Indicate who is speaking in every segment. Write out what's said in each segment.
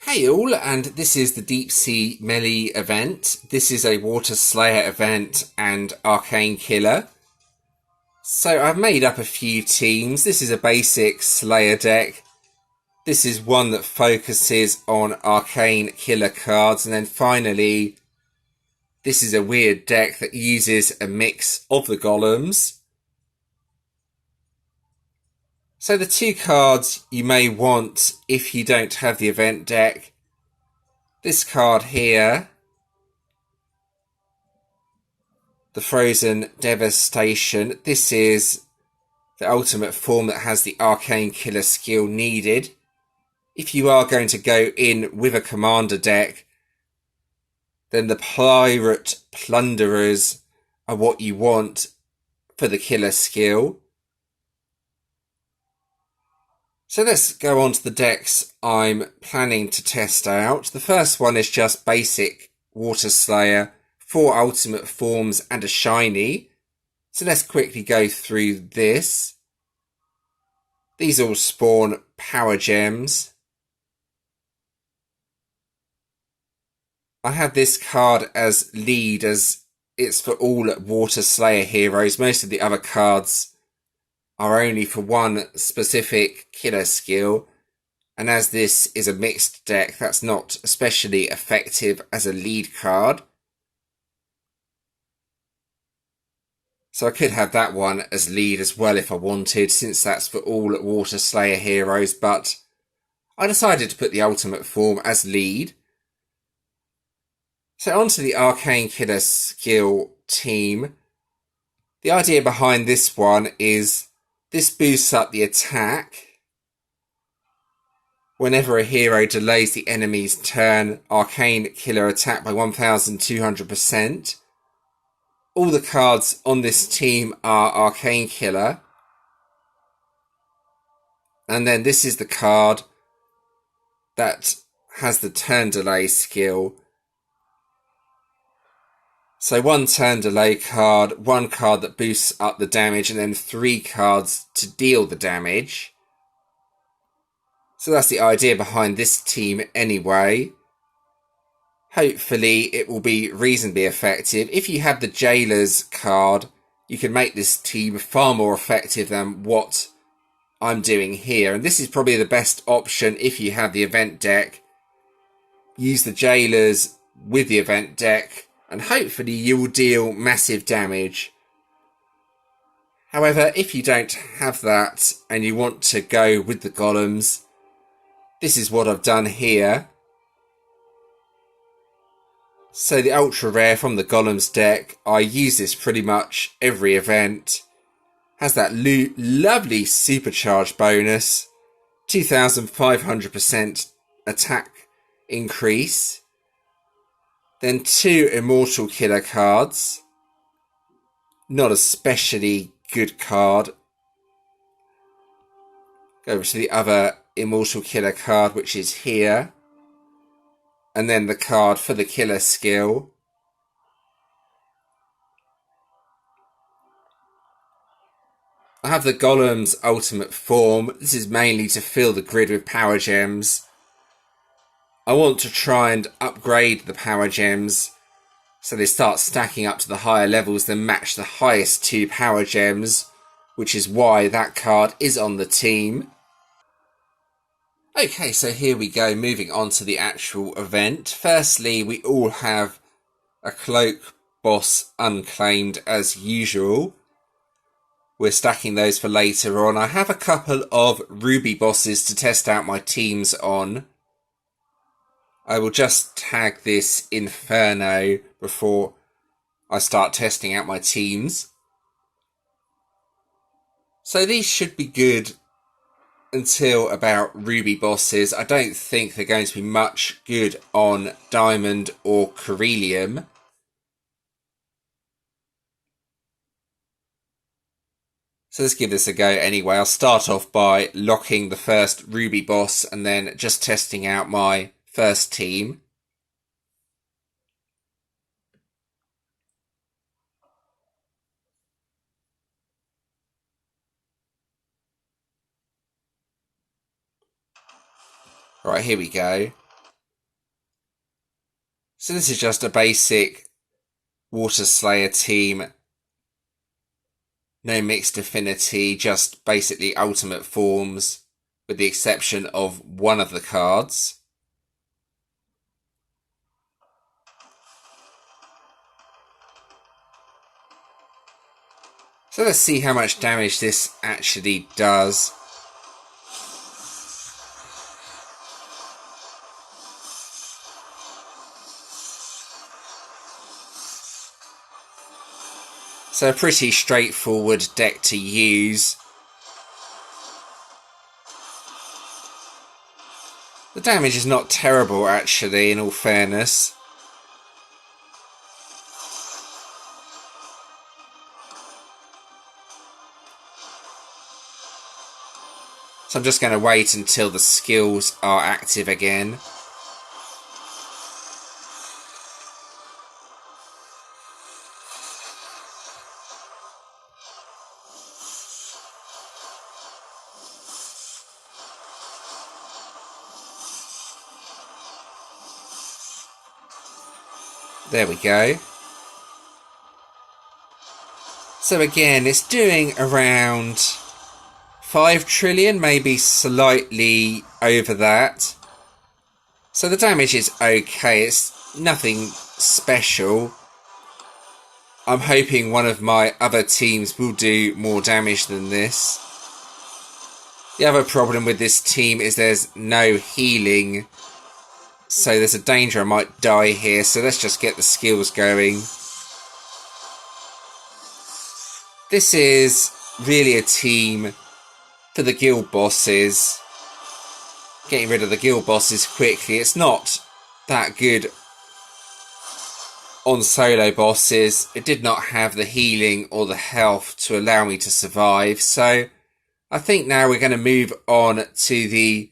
Speaker 1: Hey all, and this is the Deep Sea Melee event. This is a Water Slayer event and Arcane Killer. So I've made up a few teams. This is a basic Slayer deck. This is one that focuses on Arcane Killer cards. And then finally, this is a weird deck that uses a mix of the golems. So the two cards you may want if you don't have the event deck. This card here, the Frozen Devastation. This is the ultimate form that has the Arcane Killer skill needed. If you are going to go in with a commander deck, then the Pirate Plunderers are what you want for the killer skill. So let's go on to the decks I'm planning to test out. The first one is just basic Water Slayer, 4 ultimate forms and a shiny. So let's quickly go through this. These all spawn power gems. I have this card as lead as it's for all Water Slayer heroes. Most of the other cards are only for one specific killer skill. And as this is a mixed deck, that's not especially effective as a lead card. So I could have that one as lead as well if I wanted, since that's for all Water Slayer heroes, but I decided to put the ultimate form as lead. So onto the Arcane Killer skill team. The idea behind this one is this boosts up the attack. Whenever a hero delays the enemy's turn, Arcane Killer attack by 1200%. All the cards on this team are Arcane Killer. And then this is the card that has the turn delay skill. So 1 turn delay card, 1 card that boosts up the damage, and then 3 cards to deal the damage. So that's the idea behind this team anyway. Hopefully it will be reasonably effective. If you have the Jailer's card, you can make this team far more effective than what I'm doing here. And this is probably the best option if you have the event deck. Use the Jailers with the event deck, and hopefully you will deal massive damage. However, if you don't have that and you want to go with the golems, this is what I've done here. So the ultra rare from the golems deck, I use this pretty much every event. Has that lovely supercharge bonus, 2500% attack increase. Then 2 Immortal Killer cards. Not a especially good card. Go over to the other Immortal Killer card, which is here. And then the card for the killer skill. I have the Golem's ultimate form. This is mainly to fill the grid with power gems. I want to try and upgrade the power gems so they start stacking up to the higher levels, then match the highest 2 power gems, which is why that card is on the team. Okay, so here we go, moving on to the actual event. Firstly, we all have a Cloak boss unclaimed as usual. We're stacking those for later on. I have a couple of Ruby bosses to test out my teams on. I will just tag this Inferno before I start testing out my teams. So these should be good until about Ruby bosses. I don't think they're going to be much good on Diamond or Corellium. So let's give this a go anyway. I'll start off by locking the first Ruby boss and then just testing out my first team. Right, here we go. So this is just a basic Water Slayer team. No mixed affinity, just basically ultimate forms, with the exception of one of the cards. So let's see how much damage this actually does. So a pretty straightforward deck to use. The damage is not terrible actually, in all fairness. So I'm just going to wait until the skills are active again. There we go. So again, it's doing around 5 trillion, maybe slightly over that. So the damage is okay, it's nothing special. I'm hoping one of my other teams will do more damage than this. The other problem with this team is there's no healing. So there's a danger I might die here, so let's just get the skills going. This is really a team for the guild bosses. Getting rid of the guild bosses quickly. It's not that good on solo bosses. It did not have the healing or the health to allow me to survive. So I think now we're going to move on to the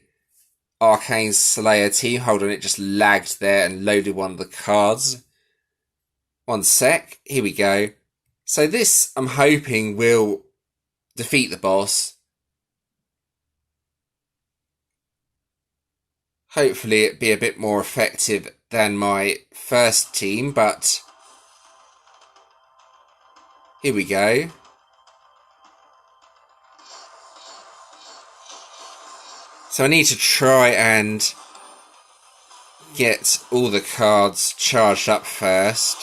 Speaker 1: Arcane Slayer team. Hold on, it just lagged there and loaded one of the cards. One sec. Here we go. So this, I'm hoping, will defeat the boss. Hopefully it'd be a bit more effective than my first team, but here we go. So I need to try and get all the cards charged up first.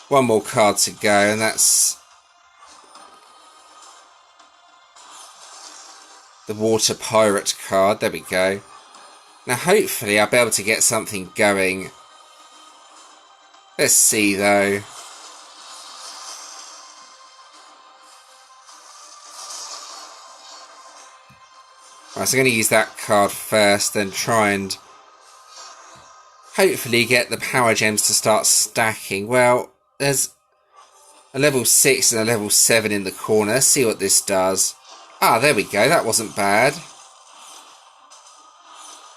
Speaker 1: One more card to go, and that's the Water Pirate card. There we go. Now hopefully I'll be able to get something going. Let's see though. Right, so I'm going to use that card first, then try and hopefully get the power gems to start stacking. Well, there's a level 6 and a level 7 in the corner. Let's see what this does. Ah, there we go. That wasn't bad.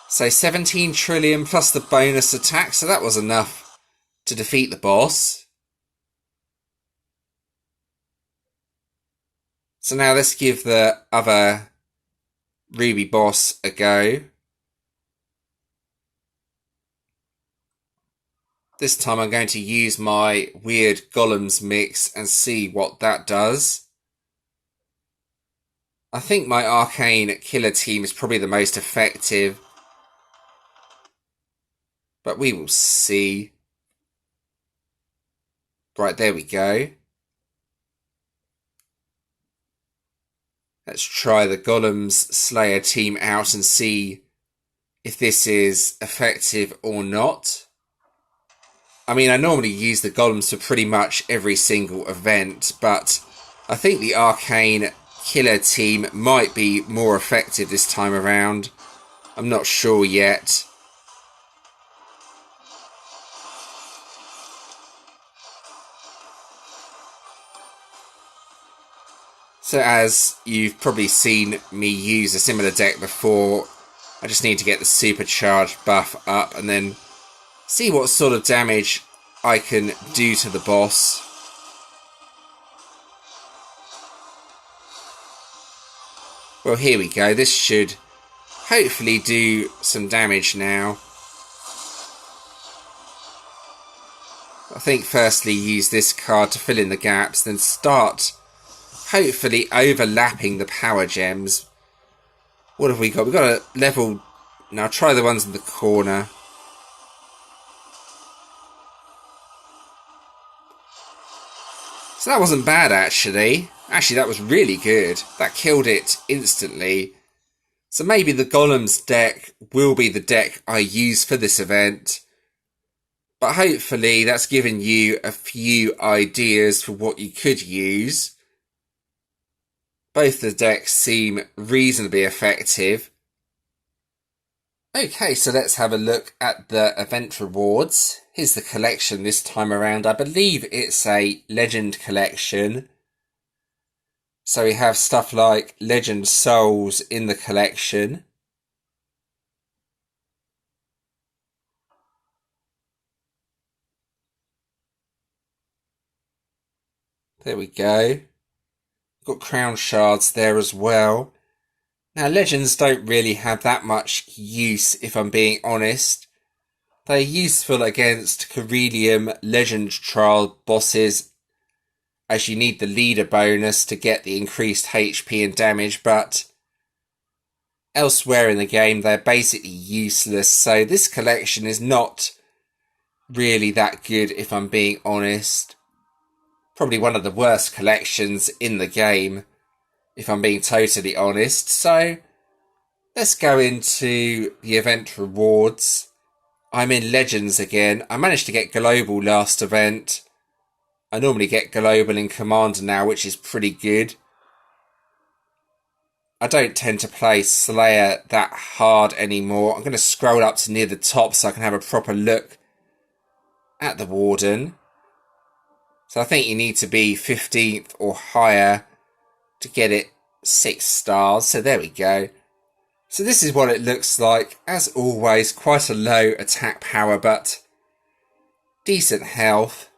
Speaker 1: So 17 trillion plus the bonus attack. So that was enough to defeat the boss. So now let's give the other Ruby boss a go. This time I'm going to use my weird golems mix and see what that does. I think my arcane killer team is probably the most effective, but we will see. Right, there we go. Let's try the Golems Slayer team out and see if this is effective or not. I mean, I normally use the Golems for pretty much every single event, but I think the Arcane Killer team might be more effective this time around. I'm not sure yet. So as you've probably seen me use a similar deck before, I just need to get the supercharged buff up and then see what sort of damage I can do to the boss. Well, here we go. This should hopefully do some damage now. I think firstly use this card to fill in the gaps, then start hopefully overlapping the power gems. What have we got? We've got a level... Now try the ones in the corner. So that wasn't bad actually. Actually that was really good. That killed it instantly. So maybe the Golems deck will be the deck I use for this event. But hopefully that's given you a few ideas for what you could use. Both the decks seem reasonably effective. Okay, so let's have a look at the event rewards. Here's the collection this time around. I believe it's a Legend collection. So we have stuff like Legend Souls in the collection. There we go. Got Crown Shards there as well. Now, Legends don't really have that much use, if I'm being honest. They're useful against Corellium Legend Trial bosses, as you need the leader bonus to get the increased HP and damage, but elsewhere in the game they're basically useless, so this collection is not really that good, if I'm being honest. Probably one of the worst collections in the game, if I'm being totally honest. So let's go into the event rewards. I'm in Legends again. I managed to get Global last event. I normally get Global in Commander now, which is pretty good. I don't tend to play Slayer that hard anymore. I'm going to scroll up to near the top so I can have a proper look at the Warden. So I think you need to be 15th or higher to get it 6 stars. So there we go. So this is what it looks like. As always, quite a low attack power, but decent health.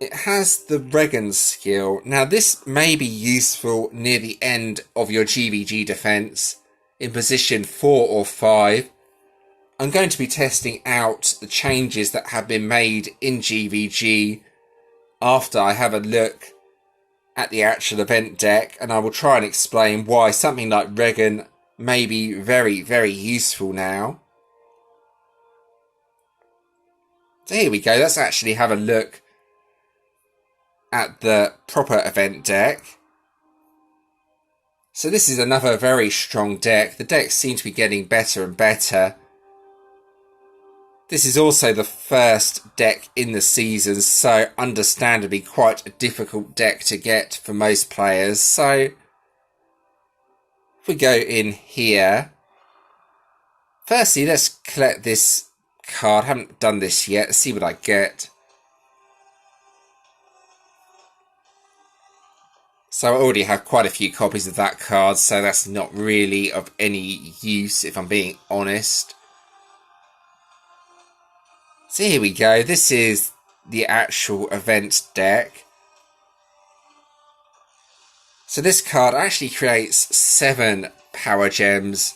Speaker 1: It has the Regan skill. Now this may be useful near the end of your GVG defense in position 4 or 5. I'm going to be testing out the changes that have been made in GVG after I have a look at the actual event deck, and I will try and explain why something like Regan may be very, very useful now. So here we go, let's actually have a look at the proper event deck. So this is another very strong deck. The decks seem to be getting better and better. This is also the first deck in the season, so understandably quite a difficult deck to get for most players. So if we go in here, firstly let's collect this card. I haven't done this yet. Let's see what I get. So I already have quite a few copies of that card, so that's not really of any use if I'm being honest. So here we go, this is the actual event deck. So this card actually creates 7 power gems,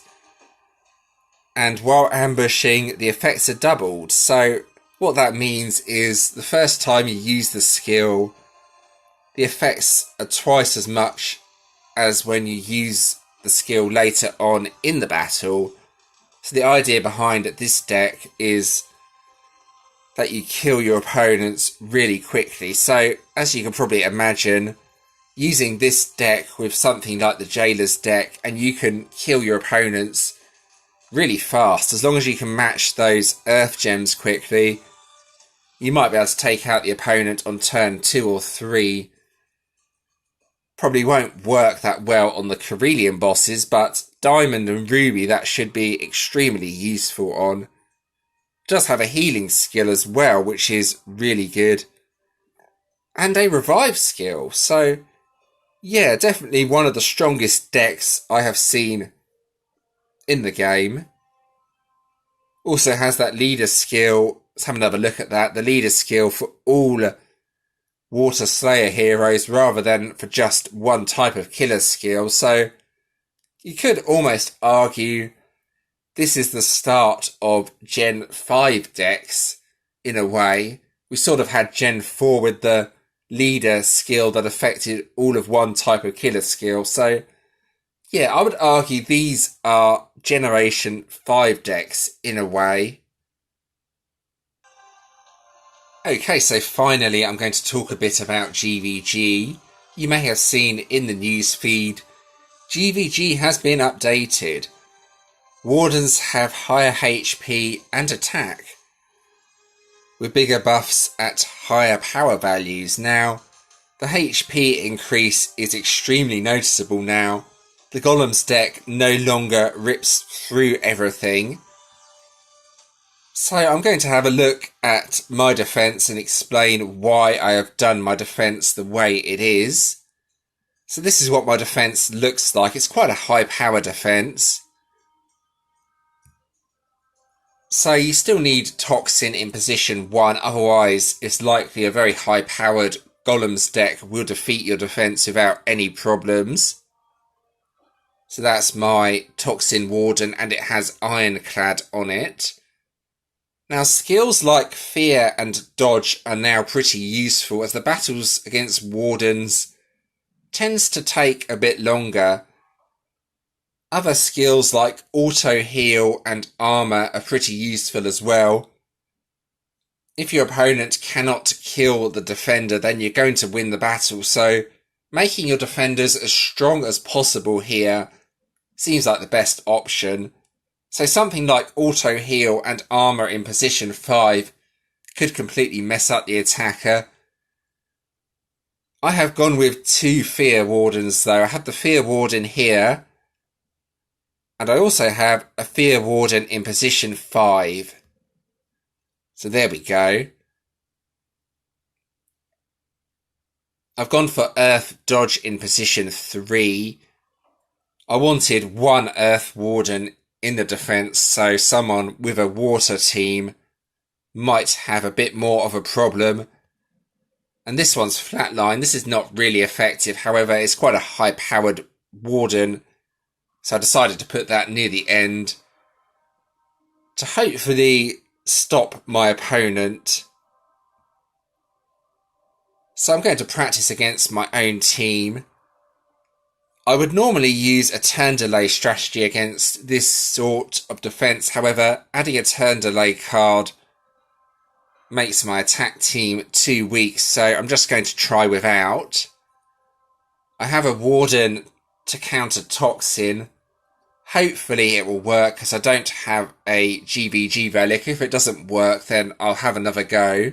Speaker 1: and while ambushing the effects are doubled. So what that means is the first time you use the skill, the effects are twice as much as when you use the skill later on in the battle. So the idea behind this deck is that you kill your opponents really quickly. So as you can probably imagine, using this deck with something like the Jailer's deck, and you can kill your opponents really fast. As long as you can match those earth gems quickly, you might be able to take out the opponent on turn 2 or 3. Probably won't work that well on the Corellium bosses, but Diamond and Ruby that should be extremely useful on. Does have a healing skill as well, which is really good. And a revive skill. So, yeah, definitely one of the strongest decks I have seen in the game. Also has that leader skill. Let's have another look at that. The leader skill for all Water Slayer heroes rather than for just one type of killer skill. So, You could almost argue this is the start of Gen 5 decks, in a way. We sort of had Gen 4 with the leader skill that affected all of one type of killer skill. So, yeah, I would argue these are Generation 5 decks, in a way. Okay, so finally I'm going to talk a bit about GVG. You may have seen in the news feed, GVG has been updated. Wardens have higher HP and attack, with bigger buffs at higher power values. Now, the HP increase is extremely noticeable now. The Golems deck no longer rips through everything. So I'm going to have a look at my defense and explain why I have done my defense the way it is. So this is what my defense looks like. It's quite a high power defense. So you still need Toxin in position 1, otherwise it's likely a very high powered Golems deck will defeat your defense without any problems. So that's my Toxin Warden, and it has Ironclad on it. Now, skills like Fear and Dodge are now pretty useful, as the battles against Wardens tends to take a bit longer. Other skills like Auto Heal and Armor are pretty useful as well. If your opponent cannot kill the defender, then you're going to win the battle, so making your defenders as strong as possible here seems like the best option. So something like Auto Heal and Armor in position 5 could completely mess up the attacker. I have gone with 2 Fear Wardens though. I have the Fear Warden here, and I also have a Fear Warden in position 5. So there we go. I've gone for Earth Dodge in position 3. I wanted 1 Earth Warden in the defense, so someone with a water team might have a bit more of a problem. And this one's flatline. This is not really effective. However, it's quite a high-powered Warden, so I decided to put that near the end to hopefully stop my opponent. So I'm going to practice against my own team. I would normally use a turn delay strategy against this sort of defense. However, adding a turn delay card makes my attack team too weak, so I'm just going to try without. I have a Warden to counter Toxin. Hopefully it will work, because I don't have a GVG relic. If it doesn't work, then I'll have another go.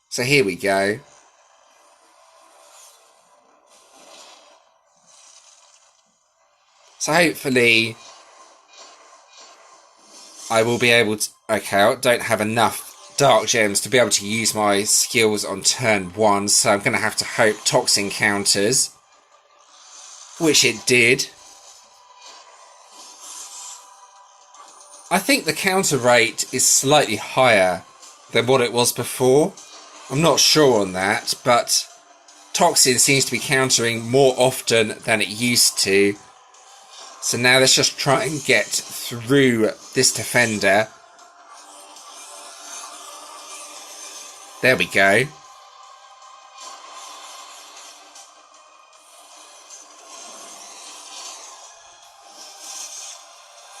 Speaker 1: So here we go. So hopefully I will be able to... Okay, I don't have enough Dark Gems to be able to use my skills on turn 1, so I'm going to have to hope Toxin counters, which it did. I think the counter rate is slightly higher than what it was before. I'm not sure on that, but Toxin seems to be countering more often than it used to. So now let's just try and get through this defender. There we go.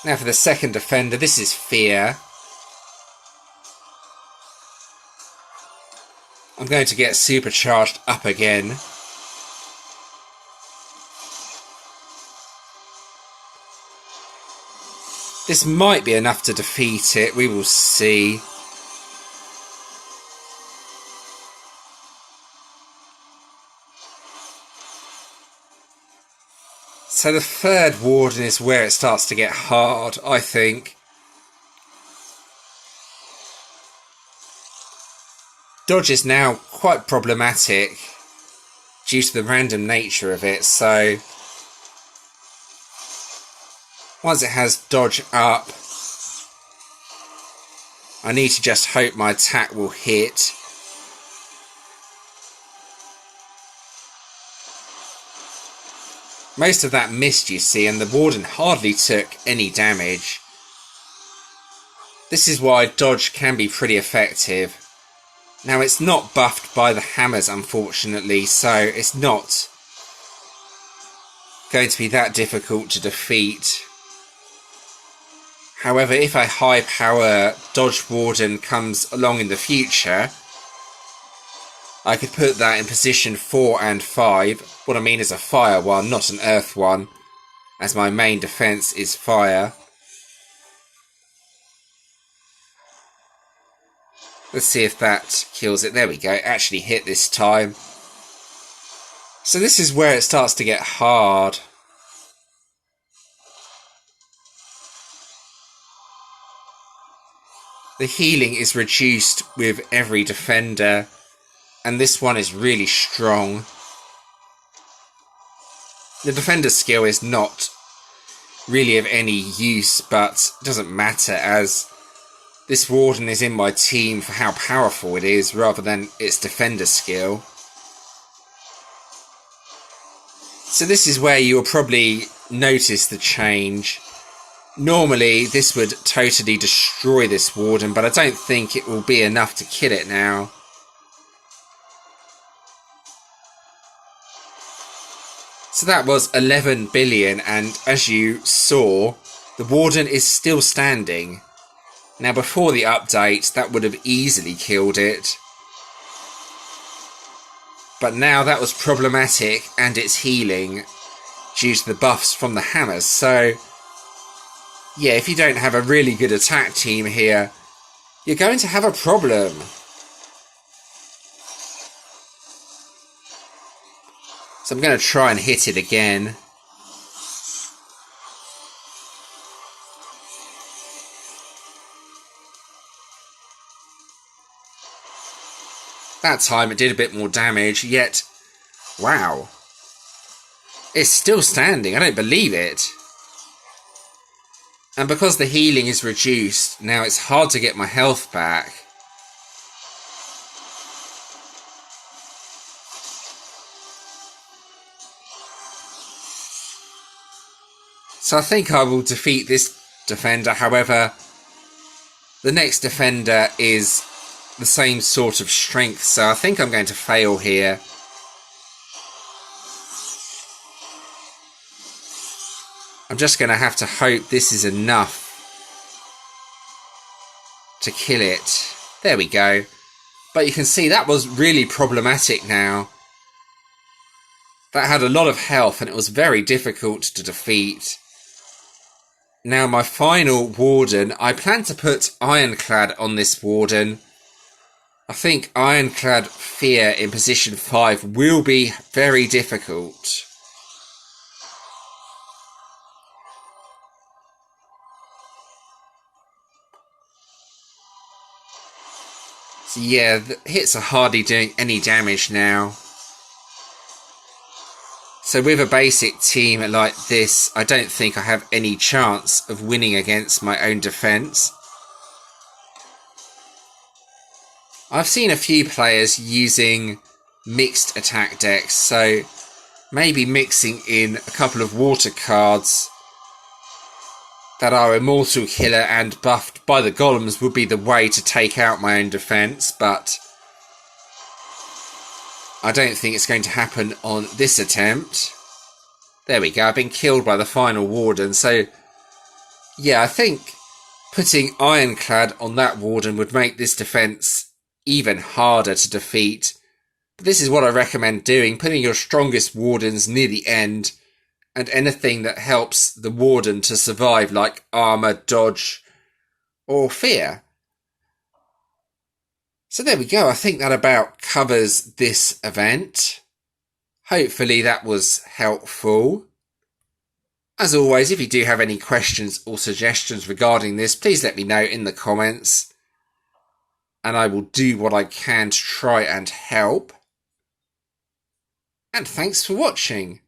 Speaker 1: Now for the second defender, this is Fear. I'm going to get supercharged up again. This might be enough to defeat it, we will see. So the third Warden is where it starts to get hard, I think. Dodge is now quite problematic due to the random nature of it, so once it has dodge up, I need to just hope my attack will hit. Most of that missed, you see, and the Warden hardly took any damage. This is why dodge can be pretty effective. Now, it's not buffed by the hammers, unfortunately, so it's not going to be that difficult to defeat. However, if a high power dodge Warden comes along in the future, I could put that in position 4 and 5. What I mean is a fire one, not an earth one, as my main defense is fire. Let's see if that kills it. There we go. It actually hit this time. So this is where it starts to get hard. The healing is reduced with every defender, and this one is really strong. The defender skill is not really of any use, but it doesn't matter as this Warden is in my team for how powerful it is rather than its defender skill. So this is where you'll probably notice the change. Normally this would totally destroy this Warden, but I don't think it will be enough to kill it now. So that was 11 billion, and as you saw, the Warden is still standing. Now before the update, that would have easily killed it. But now that was problematic, and it's healing due to the buffs from the hammers. So yeah, if you don't have a really good attack team here, you're going to have a problem. So I'm going to try and hit it again. That time it did a bit more damage, yet, wow. It's still standing, I don't believe it. And because the healing is reduced, now it's hard to get my health back. So I think I will defeat this defender, however, the next defender is the same sort of strength, so I think I'm going to fail here. I'm just going to have to hope this is enough to kill it. There we go. But you can see that was really problematic now. That had a lot of health and it was very difficult to defeat. Now my final Warden, I plan to put Ironclad on this Warden. I think Ironclad Fear in position 5 will be very difficult. So yeah, the hits are hardly doing any damage now. So with a basic team like this, I don't think I have any chance of winning against my own defense. I've seen a few players using mixed attack decks, so maybe mixing in a couple of water cards that are Immortal Killer and buffed by the golems would be the way to take out my own defense, but I don't think it's going to happen on this attempt. There we go, I've been killed by the final Warden, so yeah, I think putting Ironclad on that Warden would make this defense even harder to defeat. But this is what I recommend doing, putting your strongest Wardens near the end, and anything that helps the Warden to survive, like armor, dodge, or fear. So there we go, I think that about covers this event. Hopefully that was helpful. As always, if you do have any questions or suggestions regarding this, please let me know in the comments. And I will do what I can to try and help. And thanks for watching.